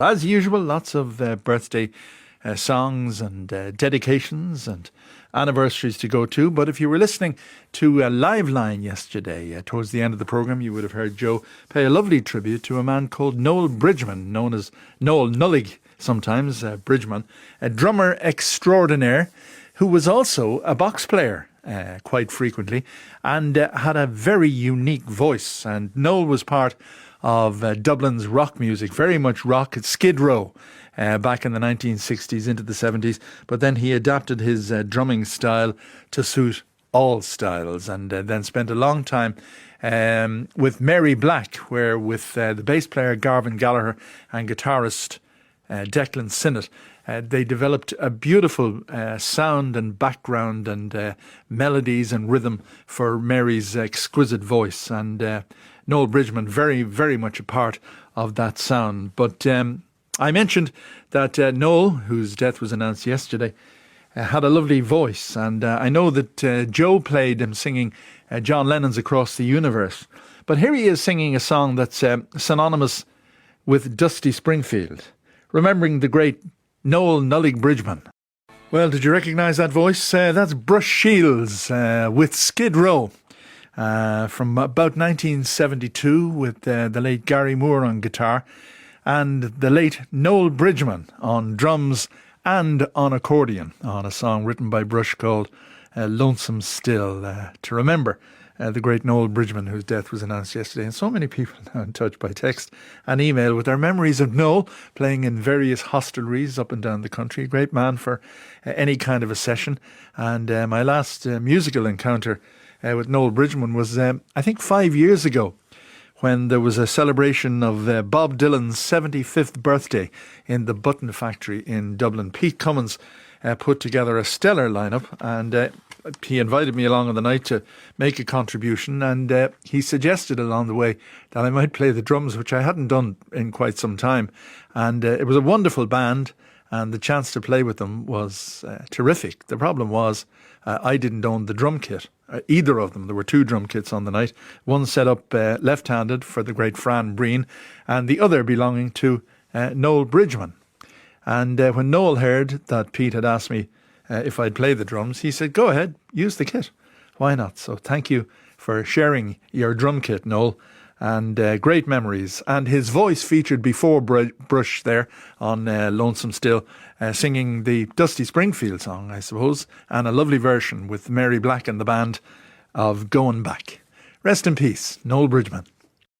As usual, lots of birthday songs and dedications and anniversaries to go to. But if you were listening to a live line yesterday, towards the end of the programme, you would have heard Joe pay a lovely tribute to a man called Noel Bridgeman, known as Noel Nullig, sometimes Bridgeman, a drummer extraordinaire who was also a box player quite frequently and had a very unique voice. And Noel was part of Dublin's rock music, very much rock at Skid Row back in the 1960s into the 70s. But then he adapted his drumming style to suit all styles, and then spent a long time with Mary Black, where with the bass player Garvin Gallagher and guitarist Declan Sinnott, they developed a beautiful sound and background and melodies and rhythm for Mary's exquisite voice. And Noel Bridgeman, very, very much a part of that sound. But I mentioned that Noel, whose death was announced yesterday, had a lovely voice. And I know that Joe played him singing John Lennon's Across the Universe. But here he is singing a song that's synonymous with Dusty Springfield, remembering the great Noel Nullig Bridgeman. Well, did you recognise that voice? That's Bruce Shields with Skid Row. From about 1972 with the late Gary Moore on guitar and the late Noel Bridgeman on drums and on accordion on a song written by Bruce called Lonesome Still, to remember the great Noel Bridgeman, whose death was announced yesterday. And so many people now in touch by text and email with their memories of Noel playing in various hostelries up and down the country. A great man for any kind of a session. And my last musical encounter with Noel Bridgeman was, I think, 5 years ago, when there was a celebration of Bob Dylan's 75th birthday in the Button Factory in Dublin. Pete Cummins put together a stellar lineup, and he invited me along on the night to make a contribution, and he suggested along the way that I might play the drums, which I hadn't done in quite some time. And it was a wonderful band, and the chance to play with them was terrific. The problem was I didn't own the drum kit, either of them. There were two drum kits on the night, one set up left-handed for the great Fran Breen, and the other belonging to Noel Bridgeman. And when Noel heard that Pete had asked me if I'd play the drums, he said, go ahead, use the kit. Why not? So thank you for sharing your drum kit, Noel. And great memories. And his voice featured before Brush there on Lonesome Still, singing the Dusty Springfield song, I suppose, and a lovely version with Mary Black and the band of Going Back. Rest in peace, Noel Bridgeman.